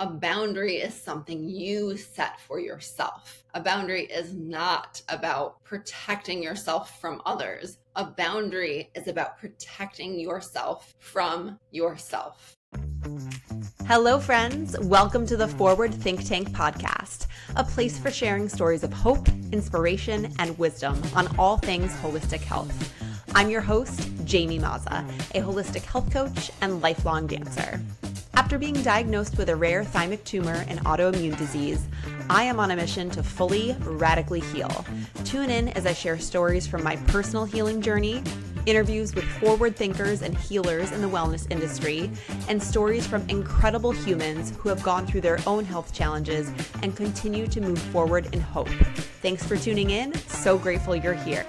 A boundary is something you set for yourself. A boundary is not about protecting yourself from others. A boundary is about protecting yourself from yourself. Hello, friends. Welcome to the Forward Think Tank podcast, a place for sharing stories of hope, inspiration, and wisdom on all things holistic health. I'm your host, Jamie Mazza, a holistic health coach and lifelong dancer. After being diagnosed with a rare thymic tumor and autoimmune disease, I am on a mission to fully, radically heal. Tune in as I share stories from my personal healing journey, interviews with forward thinkers and healers in the wellness industry, and stories from incredible humans who have gone through their own health challenges and continue to move forward in hope. Thanks for tuning in. So grateful you're here.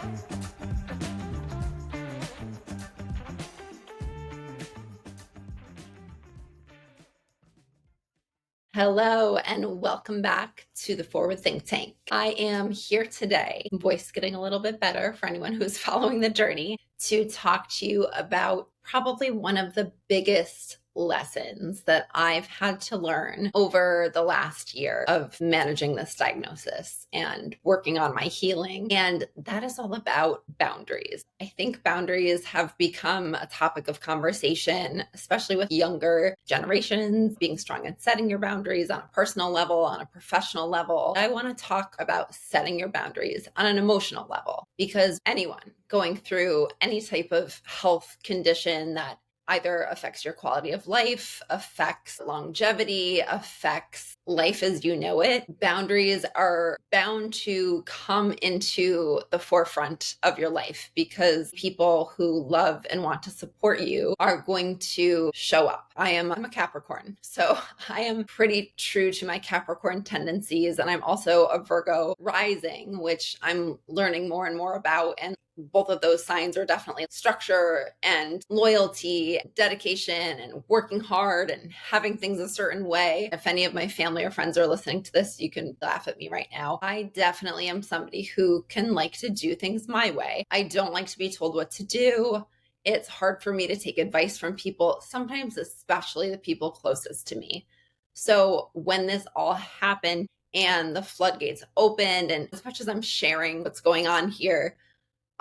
Hello and welcome back to the Forward Think Tank. I am here today, voice getting a little bit better for anyone who's following the journey, to talk to you about probably one of the biggest lessons that I've had to learn over the last year of managing this diagnosis and working on my healing. And that is all about boundaries. I think boundaries have become a topic of conversation, especially with younger generations, being strong in setting your boundaries on a personal level, on a professional level. I want to talk about setting your boundaries on an emotional level, because anyone going through any type of health condition that either affects your quality of life, affects longevity, affects life as you know it, boundaries are bound to come into the forefront of your life, because people who love and want to support you are going to show up. I'm a Capricorn, so I am pretty true to my Capricorn tendencies, and I'm also a Virgo rising, which I'm learning more and more about. And both of those signs are definitely structure and loyalty, dedication, and working hard and having things a certain way. If any of my family or friends are listening to this, you can laugh at me right now. I definitely am somebody who can like to do things my way. I don't like to be told what to do. It's hard for me to take advice from people, sometimes especially the people closest to me. So when this all happened and the floodgates opened, and as much as I'm sharing what's going on here,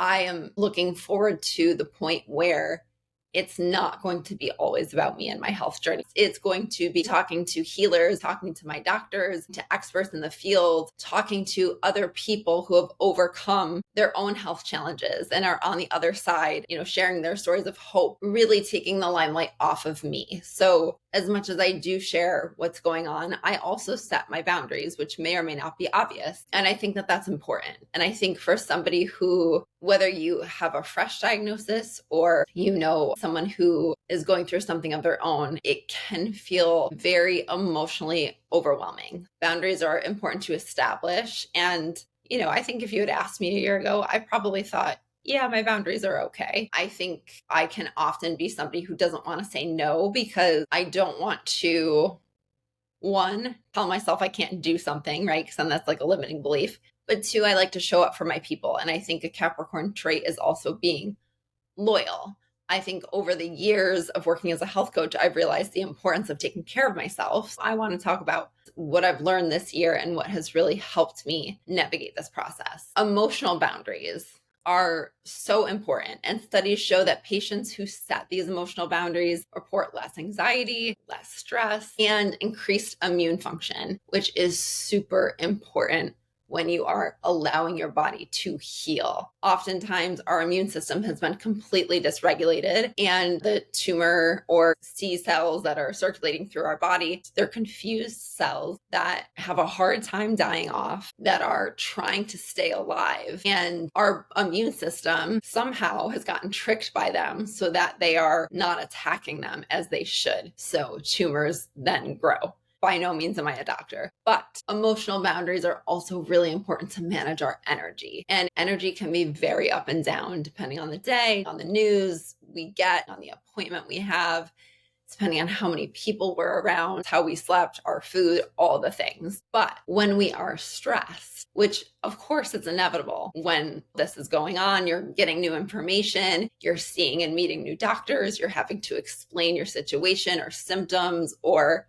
I am looking forward to the point where it's not going to be always about me and my health journey. It's going to be talking to healers, talking to my doctors, to experts in the field, talking to other people who have overcome their own health challenges and are on the other side, sharing their stories of hope, really taking the limelight off of me. So as much as I do share what's going on, I also set my boundaries, which may or may not be obvious. And I think that that's important. And I think for somebody who, whether you have a fresh diagnosis or someone who is going through something of their own, it can feel very emotionally overwhelming. Boundaries are important to establish. And, I think if you had asked me a year ago, I probably thought, yeah, my boundaries are okay. I think I can often be somebody who doesn't want to say no, because I don't want to, one, tell myself I can't do something, right? Because then that's like a limiting belief. But two, I like to show up for my people. And I think a Capricorn trait is also being loyal. I think over the years of working as a health coach, I've realized the importance of taking care of myself. I want to talk about what I've learned this year and what has really helped me navigate this process. Emotional boundaries are so important. And studies show that patients who set these emotional boundaries report less anxiety, less stress, and increased immune function, which is super important when you are allowing your body to heal. Oftentimes, our immune system has been completely dysregulated, and the tumor or C cells that are circulating through our body, they're confused cells that have a hard time dying off, that are trying to stay alive. And our immune system somehow has gotten tricked by them so that they are not attacking them as they should. So tumors then grow. By no means am I a doctor, but emotional boundaries are also really important to manage our energy. And energy can be very up and down depending on the day, on the news we get, on the appointment we have, depending on how many people we're around, how we slept, our food, all the things. But when we are stressed, which of course it's inevitable when this is going on, you're getting new information, you're seeing and meeting new doctors, you're having to explain your situation or symptoms, or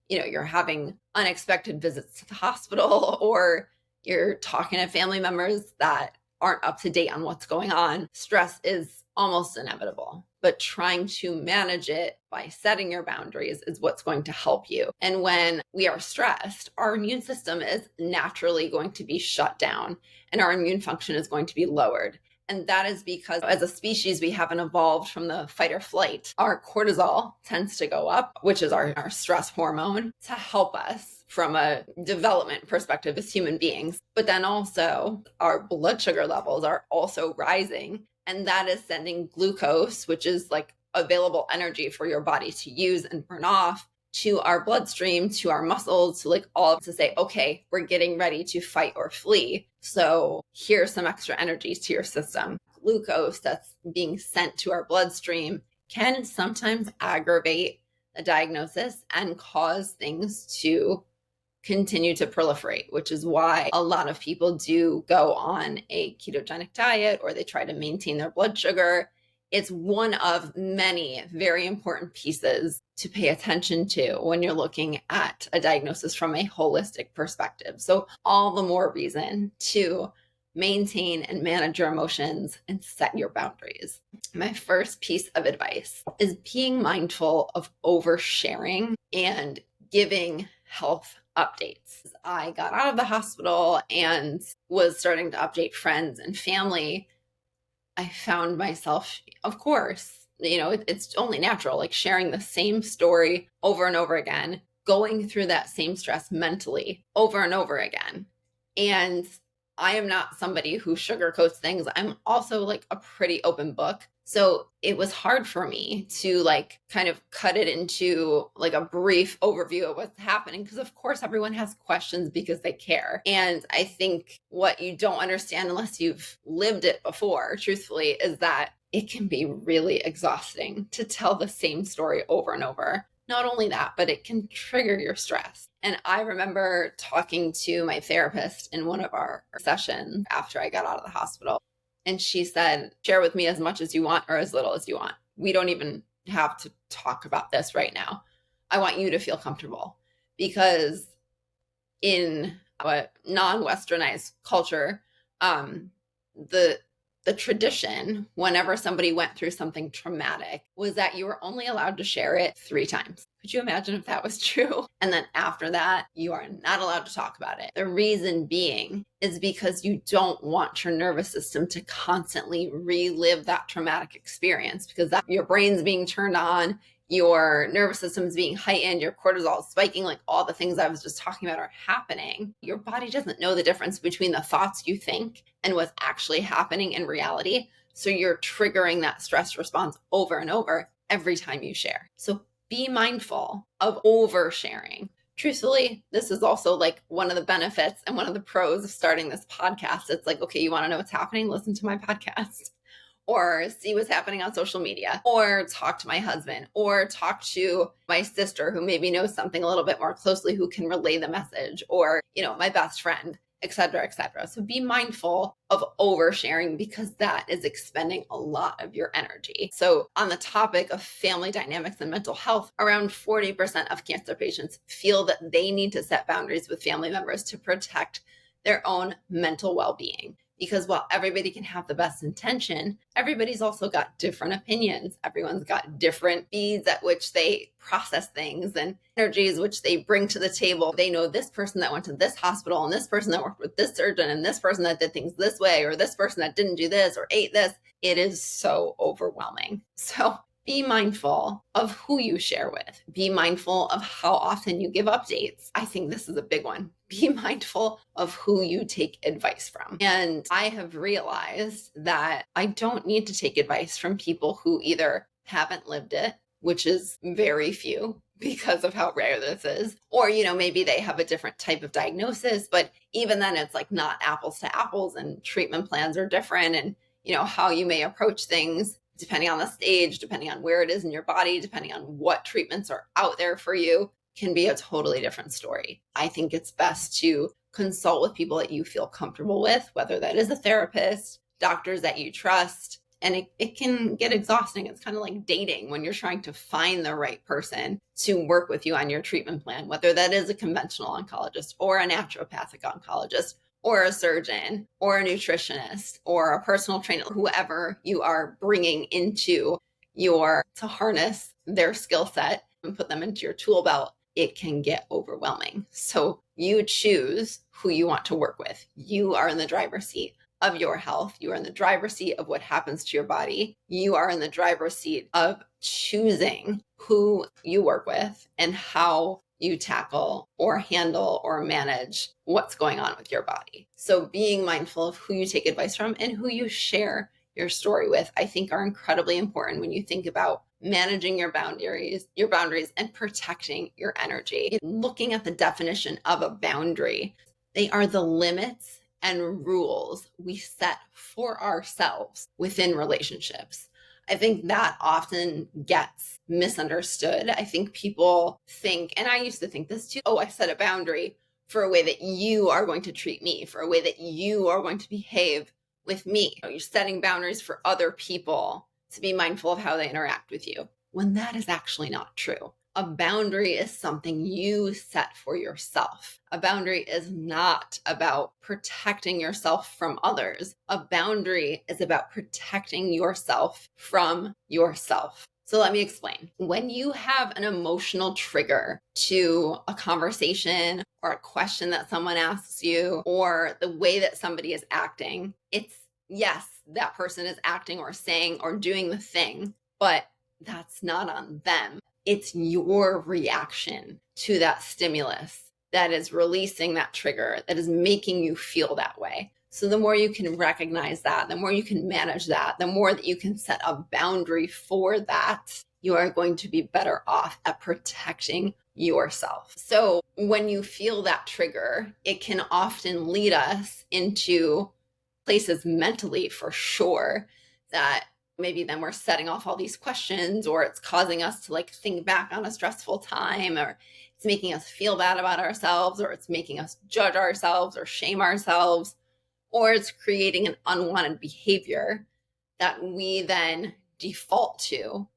you're having unexpected visits to the hospital, or you're talking to family members that aren't up to date on what's going on. Stress is almost inevitable, but trying to manage it by setting your boundaries is what's going to help you. And when we are stressed, our immune system is naturally going to be shut down and our immune function is going to be lowered. And that is because as a species, we haven't evolved from the fight or flight. Our cortisol tends to go up, which is our stress hormone, to help us from a development perspective as human beings. But then also our blood sugar levels are also rising. And that is sending glucose, which is like available energy for your body to use and burn off, to our bloodstream, to our muscles, to like all to say, okay, we're getting ready to fight or flee. So here's some extra energy to your system. Glucose that's being sent to our bloodstream can sometimes aggravate a diagnosis and cause things to continue to proliferate, which is why a lot of people do go on a ketogenic diet or they try to maintain their blood sugar. It's one of many very important pieces to pay attention to when you're looking at a diagnosis from a holistic perspective. So all the more reason to maintain and manage your emotions and set your boundaries. My first piece of advice is being mindful of oversharing and giving health updates. I got out of the hospital and was starting to update friends and family. I found myself, of course, it's only natural, like sharing the same story over and over again, going through that same stress mentally over and over again. And I am not somebody who sugarcoats things. I'm also like a pretty open book. So it was hard for me to like kind of cut it into like a brief overview of what's happening, because of course everyone has questions because they care. And I think what you don't understand unless you've lived it before, truthfully, is that it can be really exhausting to tell the same story over and over. Not only that, but it can trigger your stress. And I remember talking to my therapist in one of our sessions after I got out of the hospital. And she said, share with me as much as you want or as little as you want. We don't even have to talk about this right now. I want you to feel comfortable, because in a non-Westernized culture, the tradition, whenever somebody went through something traumatic, was that you were only allowed to share it 3 times. Could you imagine if that was true? And then after that, you are not allowed to talk about it. The reason being is because you don't want your nervous system to constantly relive that traumatic experience, because your brain's being turned on, your nervous system is being heightened, your cortisol is spiking, like all the things I was just talking about are happening. Your body doesn't know the difference between the thoughts you think and what's actually happening in reality. So you're triggering that stress response over and over every time you share. So be mindful of oversharing. Truthfully, this is also like one of the benefits and one of the pros of starting this podcast. It's like, okay, you want to know what's happening? Listen to my podcast. Or see what's happening on social media, or talk to my husband, or talk to my sister who maybe knows something a little bit more closely, who can relay the message, or, my best friend, et cetera, et cetera. So be mindful of oversharing, because that is expending a lot of your energy. So on the topic of family dynamics and mental health, around 40% of cancer patients feel that they need to set boundaries with family members to protect their own mental well-being. Because while everybody can have the best intention, everybody's also got different opinions. Everyone's got different speeds at which they process things and energies which they bring to the table. They know this person that went to this hospital, and this person that worked with this surgeon, and this person that did things this way, or this person that didn't do this or ate this. It is so overwhelming. So be mindful of who you share with. Be mindful of how often you give updates. I think this is a big one. Be mindful of who you take advice from. And I have realized that I don't need to take advice from people who either haven't lived it, which is very few because of how rare this is, or, maybe they have a different type of diagnosis, but even then it's like not apples to apples, and treatment plans are different, and, how you may approach things depending on the stage, depending on where it is in your body, depending on what treatments are out there for you, can be a totally different story. I think it's best to consult with people that you feel comfortable with, whether that is a therapist, doctors that you trust, And it can get exhausting. It's kind of like dating when you're trying to find the right person to work with you on your treatment plan, whether that is a conventional oncologist or a naturopathic oncologist or a surgeon or a nutritionist or a personal trainer, whoever you are bringing into to harness their skill set and put them into your tool belt, it can get overwhelming. So you choose who you want to work with. You are in the driver's seat of your health. You are in the driver's seat of what happens to your body. You are in the driver's seat of choosing who you work with and how you tackle or handle or manage what's going on with your body. So being mindful of who you take advice from and who you share your story with, I think are incredibly important when you think about managing your boundaries and protecting your energy. Looking at the definition of a boundary, they are the limits and rules we set for ourselves within relationships. I think that often gets misunderstood. I think people think, and I used to think this too, oh, I set a boundary for a way that you are going to treat me, for a way that you are going to behave with me. You're setting boundaries for other people to be mindful of how they interact with you, when that is actually not true. A boundary is something you set for yourself. A boundary is not about protecting yourself from others. A boundary is about protecting yourself from yourself. So let me explain. When you have an emotional trigger to a conversation or a question that someone asks you or the way that somebody is acting, it's yes, that person is acting or saying or doing the thing, but that's not on them. It's your reaction to that stimulus that is releasing that trigger, that is making you feel that way. So the more you can recognize that, the more you can manage that, the more that you can set a boundary for that, you are going to be better off at protecting yourself. So when you feel that trigger, it can often lead us into places mentally, for sure, that maybe then we're setting off all these questions, or it's causing us to like think back on a stressful time, or it's making us feel bad about ourselves, or it's making us judge ourselves or shame ourselves, or it's creating an unwanted behavior that we then default to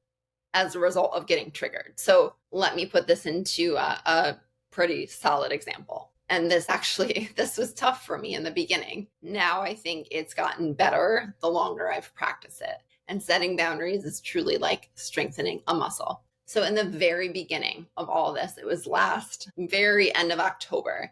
as a result of getting triggered. So let me put this into a pretty solid example. And this was tough for me in the beginning. Now I think it's gotten better the longer I've practiced it. And setting boundaries is truly like strengthening a muscle. So in the very beginning of all this, it was very end of October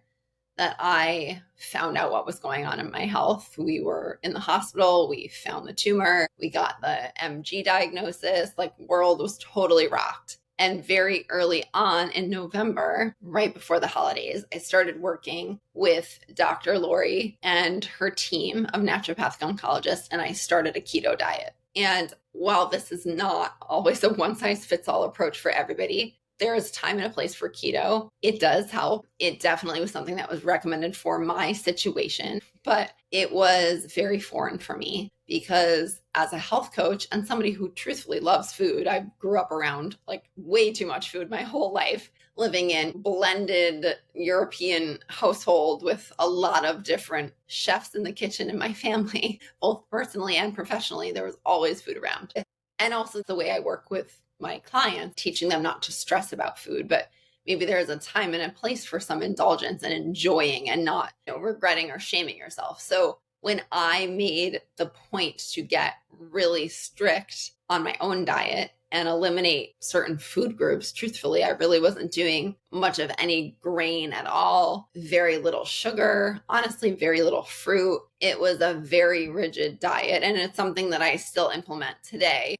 that I found out what was going on in my health. We were in the hospital. We found the tumor. We got the MG diagnosis. Like, world was totally rocked. And very early on in November, right before the holidays, I started working with Dr. Lori and her team of naturopathic oncologists, and I started a keto diet. And while this is not always a one-size-fits-all approach for everybody, there is time and a place for keto. It does help. It definitely was something that was recommended for my situation, but it was very foreign for me because as a health coach and somebody who truthfully loves food, I grew up around like way too much food my whole life, living in blended European household with a lot of different chefs in the kitchen in my family, both personally and professionally. There was always food around. And also the way I work with my clients, teaching them not to stress about food, but maybe there's a time and a place for some indulgence and enjoying and not, regretting or shaming yourself. So when I made the point to get really strict on my own diet and eliminate certain food groups, truthfully, I really wasn't doing much of any grain at all, very little sugar, honestly, very little fruit. It was a very rigid diet, and it's something that I still implement today.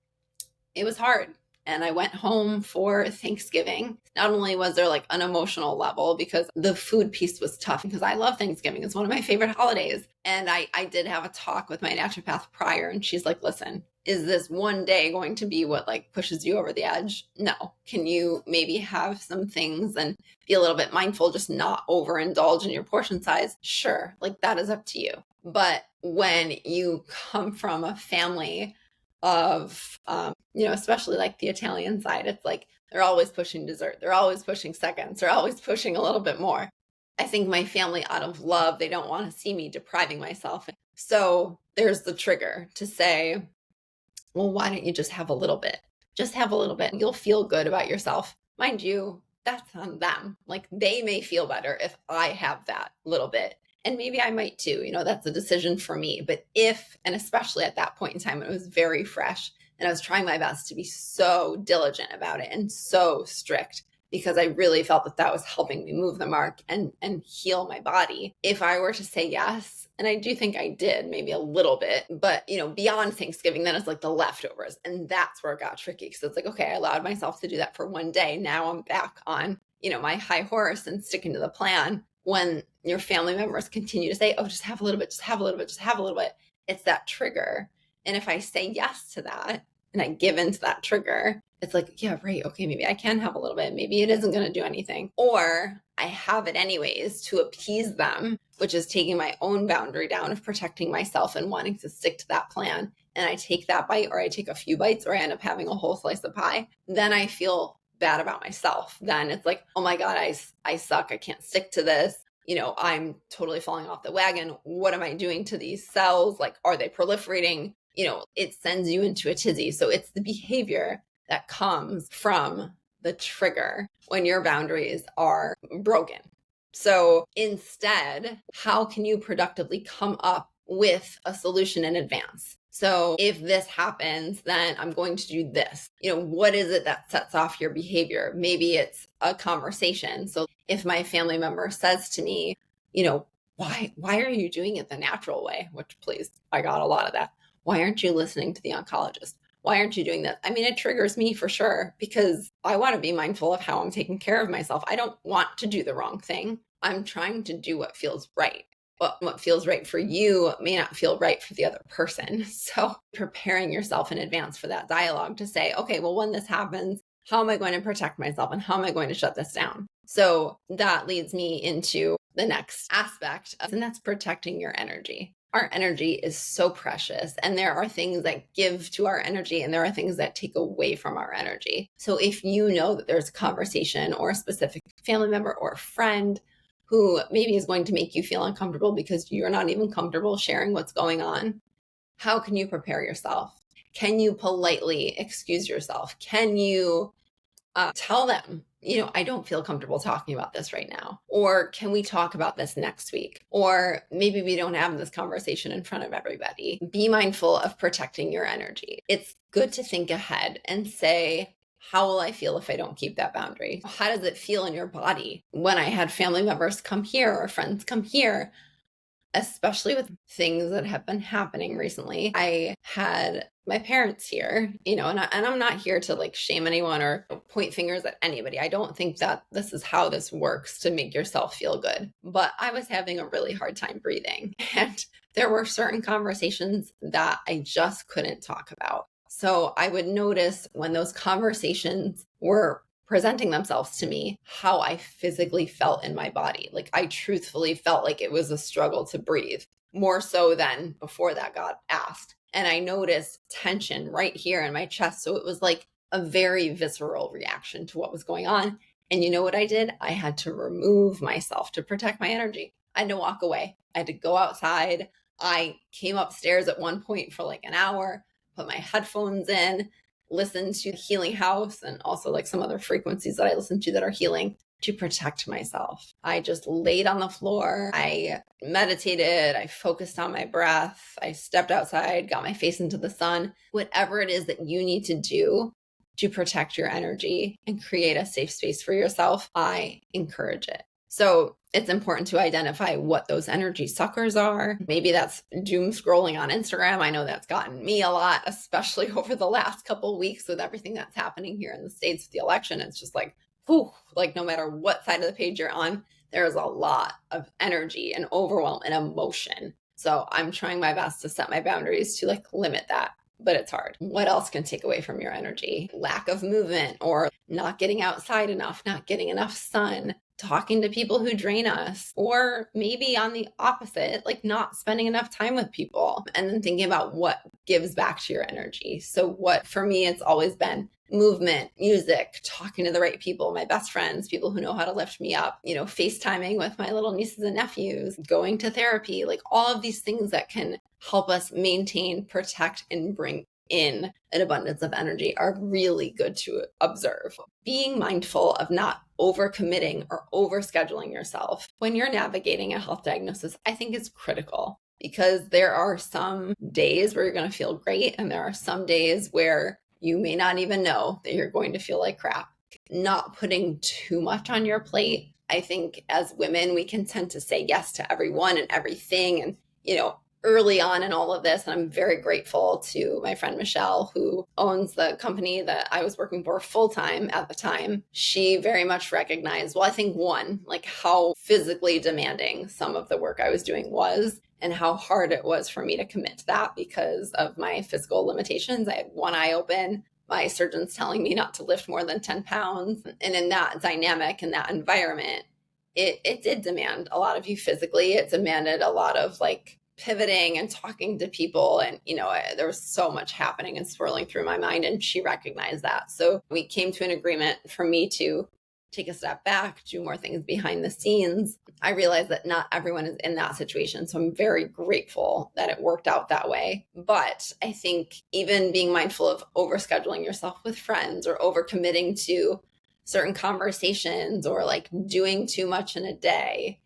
It was hard. And I went home for Thanksgiving. Not only was there like an emotional level because the food piece was tough, because I love Thanksgiving. It's one of my favorite holidays. And I did have a talk with my naturopath prior, and she's like, listen, is this one day going to be what like pushes you over the edge? No. Can you maybe have some things and be a little bit mindful, just not overindulge in your portion size? Sure. Like, that is up to you. But when you come from a family of, especially like the Italian side, it's like they're always pushing dessert. They're always pushing seconds. They're always pushing a little bit more. I think my family, out of love, they don't want to see me depriving myself. So there's the trigger to say, Well, why don't you just have a little bit? Just have a little bit. You'll feel good about yourself. Mind you, that's on them. Like they may feel better if I have that little bit. And maybe I might too. That's a decision for me. But if, and especially at that point in time, it was very fresh and I was trying my best to be so diligent about it and so strict because I really felt that that was helping me move the mark and heal my body. If I were to say yes, and I do think I did maybe a little bit, but beyond Thanksgiving, then it's like the leftovers. And that's where it got tricky. Because it's like, okay, I allowed myself to do that for one day. Now I'm back on, my high horse and sticking to the plan. When your family members continue to say, oh, just have a little bit, just have a little bit, just have a little bit, it's that trigger. And if I say yes to that and I give into that trigger, it's like, yeah, right. Okay, maybe I can have a little bit. Maybe it isn't going to do anything. Or I have it anyways to appease them, which is taking my own boundary down of protecting myself and wanting to stick to that plan. And I take that bite or I take a few bites or I end up having a whole slice of pie. Then I feel bad about myself. Then it's like, oh my God, I suck. I can't stick to this. I'm totally falling off the wagon. What am I doing to these cells? Like, are they proliferating? It sends you into a tizzy. So it's the behavior that comes from the trigger when your boundaries are broken. So instead, how can you productively come up with a solution in advance? So if this happens, then I'm going to do this. What is it that sets off your behavior? Maybe it's a conversation. So if my family member says to me, why are you doing it the natural way? Which, please, I got a lot of that. Why aren't you listening to the oncologist? Why aren't you doing that? I mean, it triggers me for sure because I want to be mindful of how I'm taking care of myself. I don't want to do the wrong thing. I'm trying to do what feels right. But what feels right for you may not feel right for the other person. So preparing yourself in advance for that dialogue to say, okay, well, when this happens, how am I going to protect myself and how am I going to shut this down? So that leads me into the next aspect, and that's protecting your energy. Our energy is so precious, and there are things that give to our energy and there are things that take away from our energy. So if you know that there's a conversation or a specific family member or a friend who maybe is going to make you feel uncomfortable because you're not even comfortable sharing what's going on, how can you prepare yourself? Can you politely excuse yourself? Can you tell them, I don't feel comfortable talking about this right now. Or can we talk about this next week? Or maybe we don't have this conversation in front of everybody. Be mindful of protecting your energy. It's good to think ahead and say, how will I feel if I don't keep that boundary? How does it feel in your body? When I had family members come here or friends come here, especially with things that have been happening recently. I had my parents here, and I'm not here to like shame anyone or point fingers at anybody. I don't think that this is how this works to make yourself feel good. But I was having a really hard time breathing. And there were certain conversations that I just couldn't talk about. So I would notice when those conversations were presenting themselves to me, how I physically felt in my body. Like I truthfully felt like it was a struggle to breathe, more so than before that got asked. And I noticed tension right here in my chest. So it was like a very visceral reaction to what was going on. And you know what I did? I had to remove myself to protect my energy. I had to walk away. I had to go outside. I came upstairs at one point for like an hour, put my headphones in, listen to Healing House and also like some other frequencies that I listen to that are healing to protect myself. I just laid on the floor. I meditated. I focused on my breath. I stepped outside, got my face into the sun. Whatever it is that you need to do to protect your energy and create a safe space for yourself, I encourage it. So it's important to identify what those energy suckers are. Maybe that's doom scrolling on Instagram. I know that's gotten me a lot, especially over the last couple of weeks with everything that's happening here in the States with the election. It's just like, whew, like no matter what side of the page you're on, there's a lot of energy and overwhelm and emotion. So I'm trying my best to set my boundaries to like limit that. But it's hard. What else can take away from your energy? Lack of movement or not getting outside enough, not getting enough sun, talking to people who drain us, or maybe on the opposite, like not spending enough time with people, and then thinking about what gives back to your energy. So what for me, it's always been movement, music, talking to the right people, my best friends, people who know how to lift me up, FaceTiming with my little nieces and nephews, going to therapy, like all of these things that can help us maintain, protect, and bring in an abundance of energy are really good to observe. Being mindful of not overcommitting or overscheduling yourself when you're navigating a health diagnosis, I think is critical, because there are some days where you're going to feel great, and there are some days where you may not even know that you're going to feel like crap. Not putting too much on your plate. I think as women, we can tend to say yes to everyone and everything. And, early on in all of this, and I'm very grateful to my friend Michelle, who owns the company that I was working for full time at the time. She very much recognized, well, I think one, like how physically demanding some of the work I was doing was, and how hard it was for me to commit to that because of my physical limitations. I had one eye open. My surgeon's telling me not to lift more than 10 pounds. And in that dynamic, in that environment, it did demand a lot of you physically. It demanded a lot of like pivoting and talking to people. And, there was so much happening and swirling through my mind. And she recognized that. So we came to an agreement for me to take a step back, do more things behind the scenes. I realized that not everyone is in that situation. So I'm very grateful that it worked out that way. But I think even being mindful of overscheduling yourself with friends or overcommitting to certain conversations or like doing too much in a day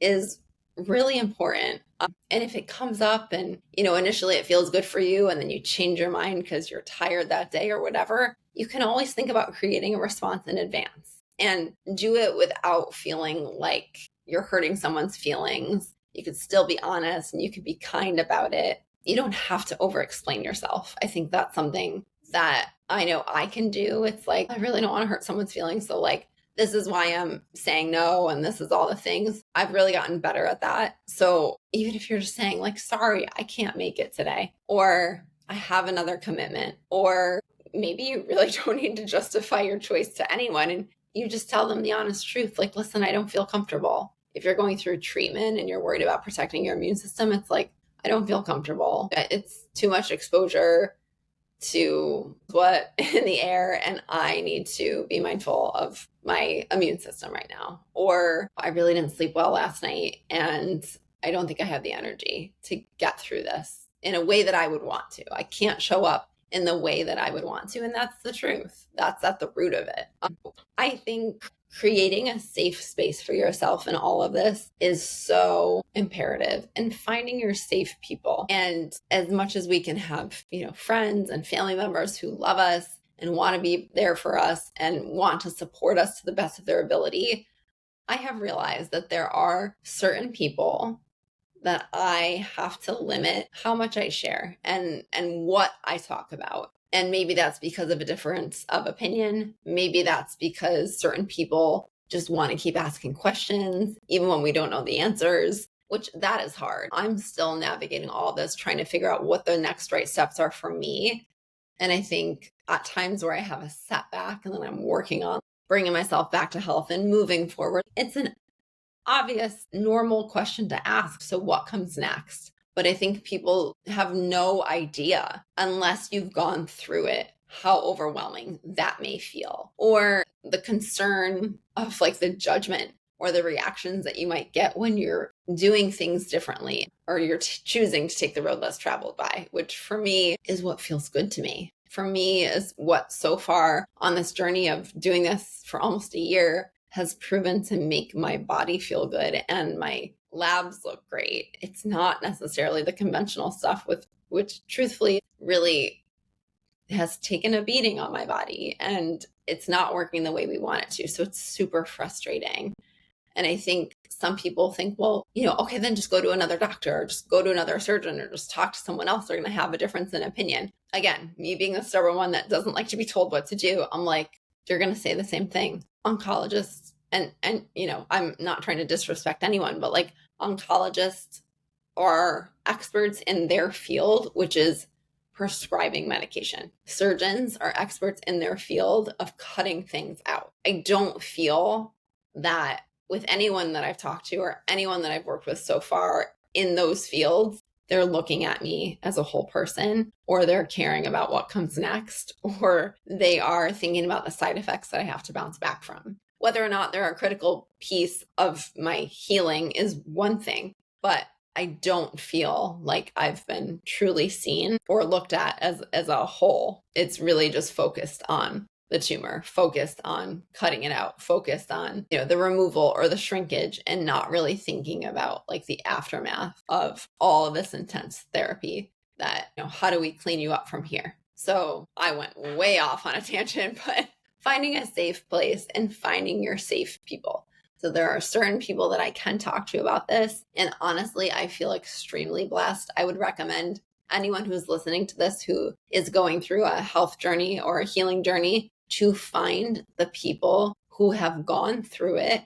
is really important. And if it comes up and, initially it feels good for you and then you change your mind because you're tired that day or whatever, you can always think about creating a response in advance and do it without feeling like you're hurting someone's feelings. You could still be honest and you could be kind about it. You don't have to over-explain yourself. I think that's something that I know I can do. It's like, I really don't want to hurt someone's feelings. So like, this is why I'm saying no, and this is all the things. I've really gotten better at that. So even if you're just saying like, sorry, I can't make it today, or I have another commitment, or maybe you really don't need to justify your choice to anyone and you just tell them the honest truth. Like, listen, I don't feel comfortable. If you're going through treatment and you're worried about protecting your immune system, it's like, I don't feel comfortable. It's too much exposure to what in the air, and I need to be mindful of my immune system right now. Or I really didn't sleep well last night and I don't think I have the energy to get through this in a way that I would want to. I can't show up in the way that I would want to. And that's the truth. That's at the root of it. I think creating a safe space for yourself in all of this is so imperative, and finding your safe people. And as much as we can have, friends and family members who love us and want to be there for us and want to support us to the best of their ability, I have realized that there are certain people that I have to limit how much I share and what I talk about. And maybe that's because of a difference of opinion. Maybe that's because certain people just want to keep asking questions, even when we don't know the answers, which that is hard. I'm still navigating all this, trying to figure out what the next right steps are for me. And I think at times where I have a setback and then I'm working on bringing myself back to health and moving forward, it's an obvious, normal question to ask. So what comes next? But I think people have no idea unless you've gone through it, how overwhelming that may feel, or the concern of like the judgment or the reactions that you might get when you're doing things differently, or you're choosing to take the road less traveled by, which for me is what feels good to me. For me is what so far on this journey of doing this for almost a year has proven to make my body feel good and my labs look great. It's not necessarily the conventional stuff which truthfully really has taken a beating on my body, and it's not working the way we want it to. So it's super frustrating. And I think some people think, well, okay, then just go to another doctor or just go to another surgeon or just talk to someone else. They're going to have a difference in opinion. Again, me being a stubborn one that doesn't like to be told what to do, I'm like, you're going to say the same thing. Oncologists, and I'm not trying to disrespect anyone, but like oncologists are experts in their field, which is prescribing medication. Surgeons are experts in their field of cutting things out. I don't feel that with anyone that I've talked to or anyone that I've worked with so far in those fields, they're looking at me as a whole person, or they're caring about what comes next, or they are thinking about the side effects that I have to bounce back from. Whether or not they're a critical piece of my healing is one thing, but I don't feel like I've been truly seen or looked at as a whole. It's really just focused on the tumor, focused on cutting it out, focused on, the removal or the shrinkage, and not really thinking about like the aftermath of all of this intense therapy that, how do we clean you up from here? So I went way off on a tangent, but finding a safe place and finding your safe people. So there are certain people that I can talk to about this. And honestly, I feel extremely blessed. I would recommend anyone who's listening to this who is going through a health journey or a healing journey to find the people who have gone through it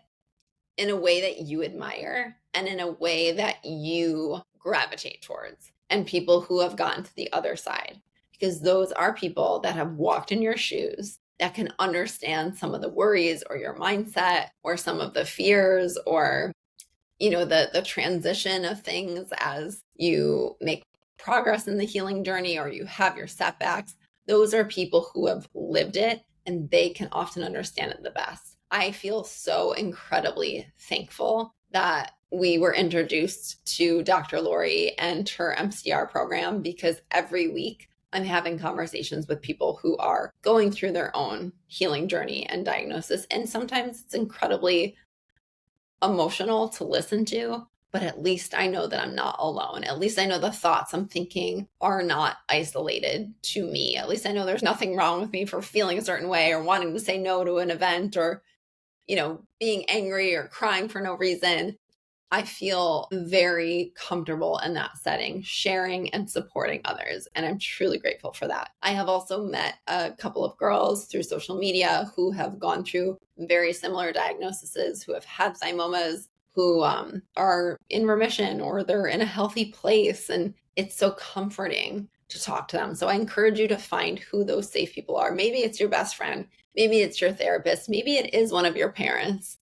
in a way that you admire and in a way that you gravitate towards, and people who have gotten to the other side, because those are people that have walked in your shoes, that can understand some of the worries or your mindset or some of the fears or, the transition of things as you make progress in the healing journey or you have your setbacks. Those are people who have lived it, and they can often understand it the best. I feel so incredibly thankful that we were introduced to Dr. Lori and her MCR program, because every week I'm having conversations with people who are going through their own healing journey and diagnosis. And sometimes it's incredibly emotional to listen to, but at least I know that I'm not alone. At least I know the thoughts I'm thinking are not isolated to me. At least I know there's nothing wrong with me for feeling a certain way or wanting to say no to an event or, being angry or crying for no reason. I feel very comfortable in that setting, sharing and supporting others. And I'm truly grateful for that. I have also met a couple of girls through social media who have gone through very similar diagnoses, who have had thymomas, who are in remission or they're in a healthy place. And it's so comforting to talk to them. So I encourage you to find who those safe people are. Maybe it's your best friend. Maybe it's your therapist. Maybe it is one of your parents.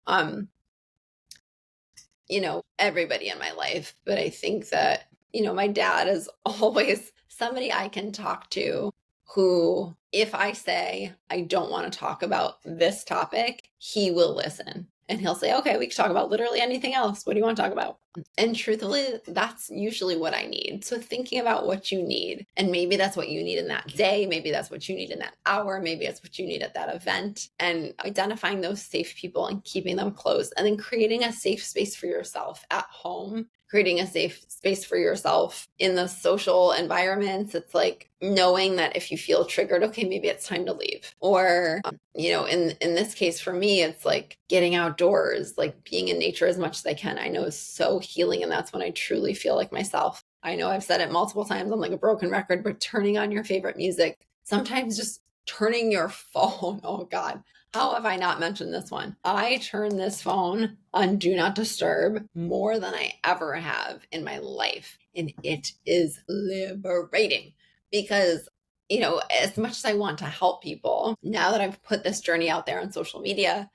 Everybody in my life. But I think that, my dad is always somebody I can talk to who, if I say I don't want to talk about this topic, he will listen. And he'll say, okay, we can talk about literally anything else. What do you want to talk about? And truthfully, that's usually what I need. So thinking about what you need, and maybe that's what you need in that day. Maybe that's what you need in that hour. Maybe it's what you need at that event, and identifying those safe people and keeping them close, and then creating a safe space for yourself at home, creating a safe space for yourself in the social environments. It's like knowing that if you feel triggered, okay, maybe it's time to leave. Or, in this case for me, it's like getting outdoors, like being in nature as much as I can, I know is so healing. And that's when I truly feel like myself. I know I've said it multiple times, I'm like a broken record, but turning on your favorite music, sometimes just turning your phone. Oh God. How have I not mentioned this one? I turn this phone on Do Not Disturb more than I ever have in my life. And it is liberating because, as much as I want to help people, now that I've put this journey out there on social media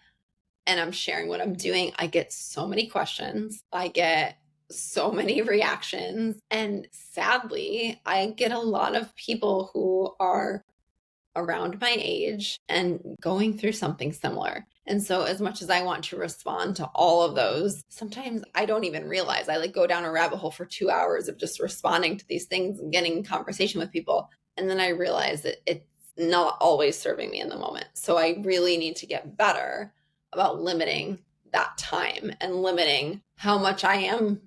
and I'm sharing what I'm doing, I get so many questions. I get so many reactions. And sadly, I get a lot of people who are around my age and going through something similar. And so as much as I want to respond to all of those, sometimes I don't even realize. I go down a rabbit hole for 2 hours of just responding to these things and getting in conversation with people. And then I realize that it's not always serving me in the moment. So I really need to get better about limiting that time and limiting how much I am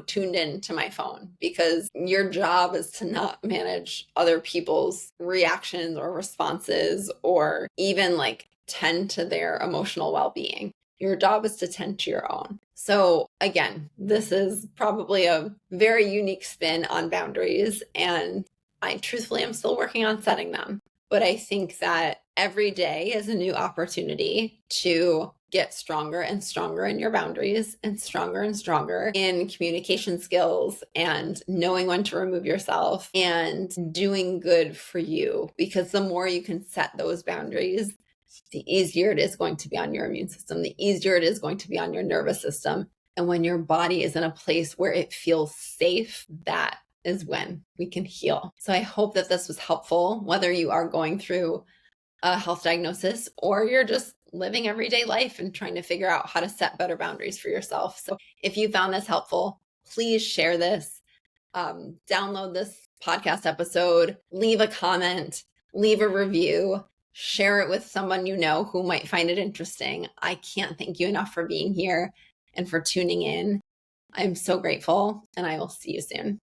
tuned in to my phone, because your job is to not manage other people's reactions or responses or even tend to their emotional well-being. Your job is to tend to your own. So again, this is probably a very unique spin on boundaries, and I truthfully am still working on setting them. But I think that every day is a new opportunity to get stronger and stronger in your boundaries and stronger in communication skills and knowing when to remove yourself and doing good for you. Because the more you can set those boundaries, the easier it is going to be on your immune system, the easier it is going to be on your nervous system. And when your body is in a place where it feels safe, that is when we can heal. So I hope that this was helpful, whether you are going through a health diagnosis or you're just living everyday life and trying to figure out how to set better boundaries for yourself. So if you found this helpful, Please share this, download this podcast episode, leave a comment, leave a review, share it with someone you know who might find it interesting. I can't thank you enough for being here and for tuning in. I'm so grateful, and I will see you soon.